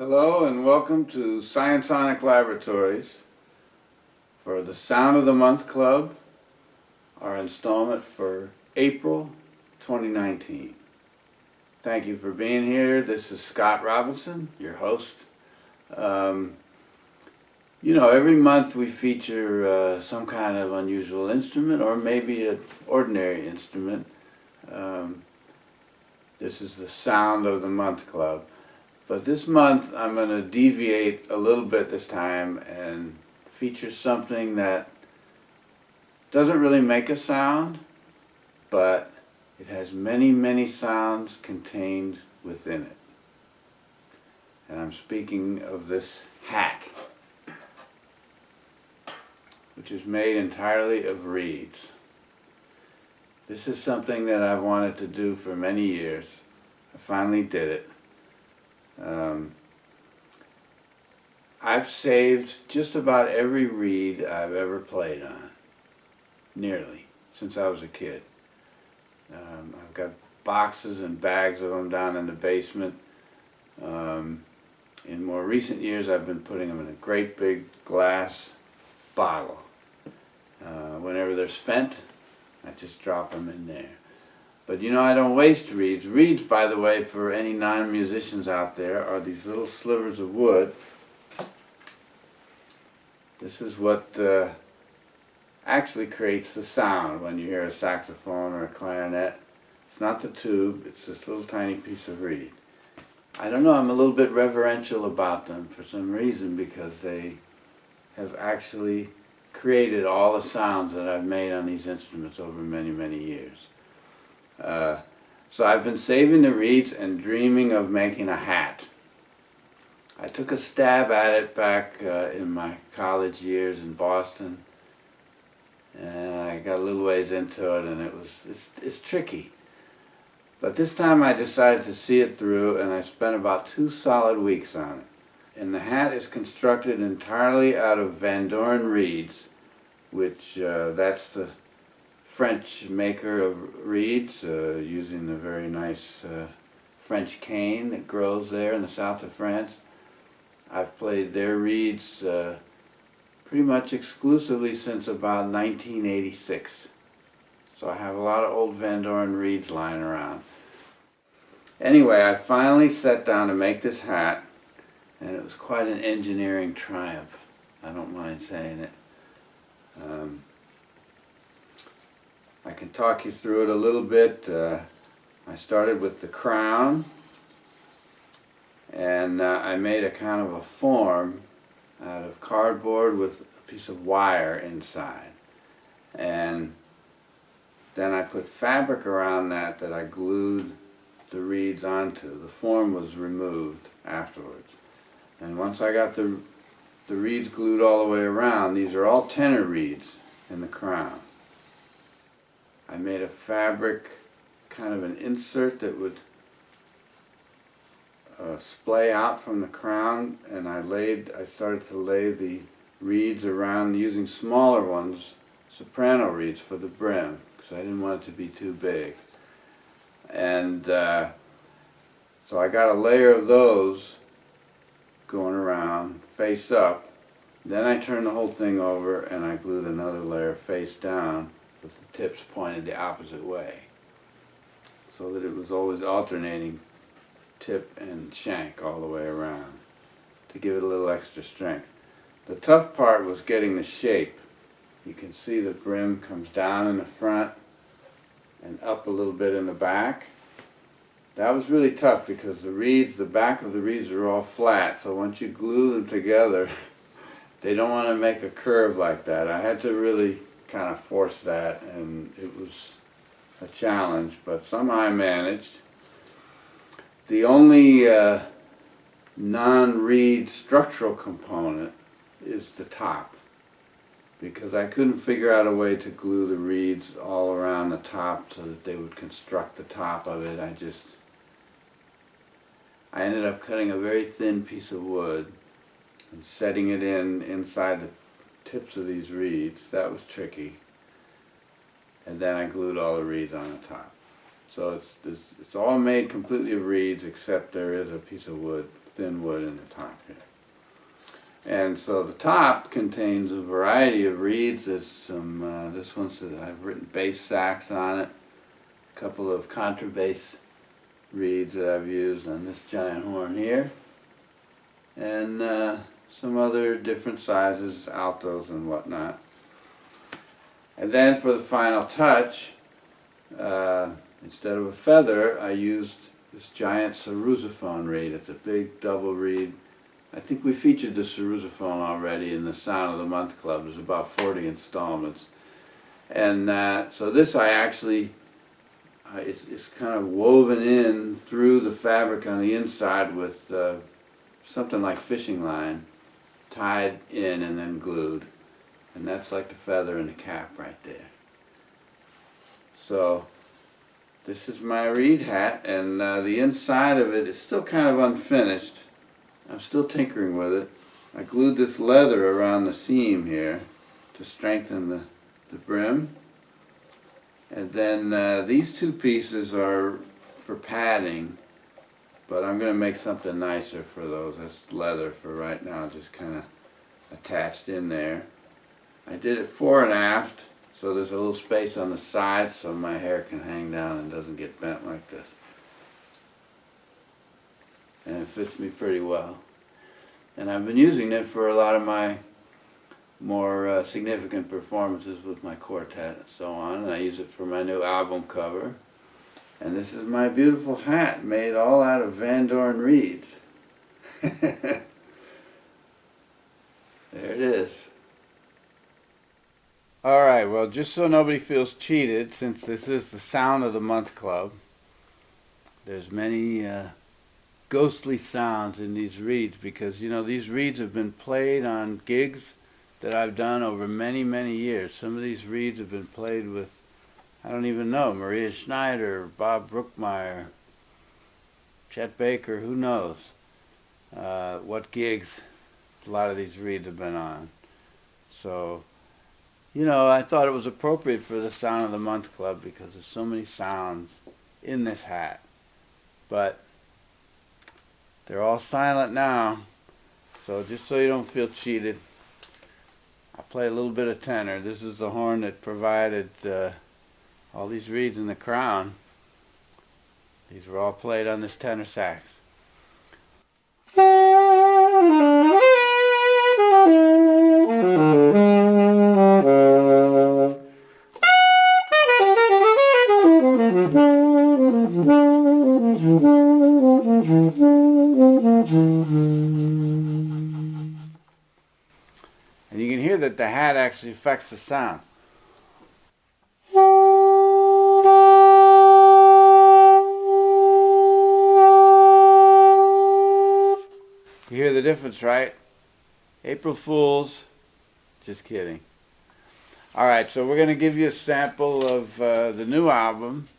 Hello and welcome to Sciensonic Laboratories for the Sound of the Month Club, our installment for April 2019. Thank you for being here. This is Scott Robinson, your host. Every month we feature some kind of unusual instrument or maybe an ordinary instrument. This is the Sound of the Month Club. But this month I'm going to deviate a little bit this time and feature something that doesn't really make a sound, but it has many, many sounds contained within it. And I'm speaking of this hat, which is made entirely of reeds. This is something that I've wanted to do for many years. I finally did it. I've saved just about every reed I've ever played on, nearly, since I was a kid. I've got boxes and bags of them down in the basement. In more recent years I've been putting them in a great big glass bottle. Whenever they're spent, I just drop them in there. But I don't waste reeds. Reeds, by the way, for any non-musicians out there, are these little slivers of wood. This is what actually creates the sound when you hear a saxophone or a clarinet. It's not the tube, it's this little tiny piece of reed. I don't know, I'm a little bit reverential about them for some reason because they have actually created all the sounds that I've made on these instruments over many, many years. So I've been saving the reeds and dreaming of making a hat. I took a stab at it back in my college years in Boston, and I got a little ways into it, and it's tricky. But this time I decided to see it through, and I spent about 2 solid weeks on it. And the hat is constructed entirely out of Van Doren reeds, which that's the French maker of reeds, using the very nice French cane that grows there in the south of France. I've played their reeds pretty much exclusively since about 1986. So I have a lot of old Van Doren reeds lying around. Anyway, I finally sat down to make this hat, and it was quite an engineering triumph. I don't mind saying it. I can talk you through it a little bit. I started with the crown, and I made a kind of a form out of cardboard with a piece of wire inside. And then I put fabric around that I glued the reeds onto. The form was removed afterwards. And once I got the reeds glued all the way around, these are all tenor reeds in the crown. I made a fabric, kind of an insert that would splay out from the crown, and I started to lay the reeds around using smaller ones, soprano reeds, for the brim, because I didn't want it to be too big. And so I got a layer of those going around face up. Then I turned the whole thing over and I glued another layer face down with the tips pointed the opposite way, so that it was always alternating tip and shank all the way around to give it a little extra strength. The tough part was getting the shape. You can see the brim comes down in the front and up a little bit in the back. That was really tough because the back of the reeds are all flat, so once you glue them together, they don't want to make a curve like that. I had to really kind of force that, and it was a challenge, but somehow I managed. The only non-reed structural component is the top, because I couldn't figure out a way to glue the reeds all around the top so that they would construct the top of it. I ended up cutting a very thin piece of wood and setting it inside the tips of these reeds. That was tricky. And then I glued all the reeds on the top. So it's all made completely of reeds, except there is a piece of wood, thin wood in the top here. And so the top contains a variety of reeds. There's some, this one's, I've written bass sax on it, a couple of contrabass reeds that I've used on this giant horn here, and some other different sizes, altos and whatnot. And then for the final touch, instead of a feather, I used this giant saxophone reed. It's a big double reed. I think we featured the saxophone already in the Sound of the Month Club. There's about 40 installments. And so this I actually, it's kind of woven in through the fabric on the inside with something like fishing line, tied in and then glued. And that's like the feather in the cap right there. So this is my reed hat, and the inside of it is still kind of unfinished. I'm still tinkering with it. I glued this leather around the seam here to strengthen the brim. And then these two pieces are for padding, but I'm going to make something nicer for those. That's leather for right now, just kind of attached in there. I did it fore and aft, so there's a little space on the side so my hair can hang down and doesn't get bent like this. And it fits me pretty well. And I've been using it for a lot of my more significant performances with my quartet and so on. And I use it for my new album cover. And this is my beautiful hat made all out of Van Dorn reeds. There it is. Alright, well, just so nobody feels cheated, since this is the Sound of the Month Club, there's many ghostly sounds in these reeds, because, you know, these reeds have been played on gigs that I've done over many, many years. Some of these reeds have been played with, I don't even know, Maria Schneider, Bob Brookmeyer, Chet Baker, who knows what gigs a lot of these reeds have been on. So, you know, I thought it was appropriate for the Sound of the Month Club because there's so many sounds in this hat. But they're all silent now, so just so you don't feel cheated, I'll play a little bit of tenor. This is the horn that provided all these reeds in the crown. These were all played on this tenor sax. And you can hear that the hat actually affects the sound. You hear the difference, right? April Fools. Just kidding. Alright, so we're going to give you a sample of the new album,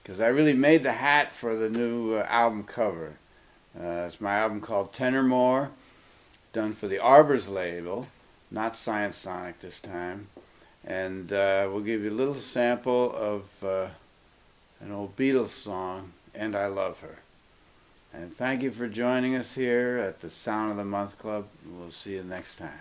because I really made the hat for the new album cover. It's my album called Tenor More, done for the Arbors label, not Science Sonic this time. And we'll give you a little sample of an old Beatles song, And I Love Her. And thank you for joining us here at the Sound of the Month Club. We'll see you next time.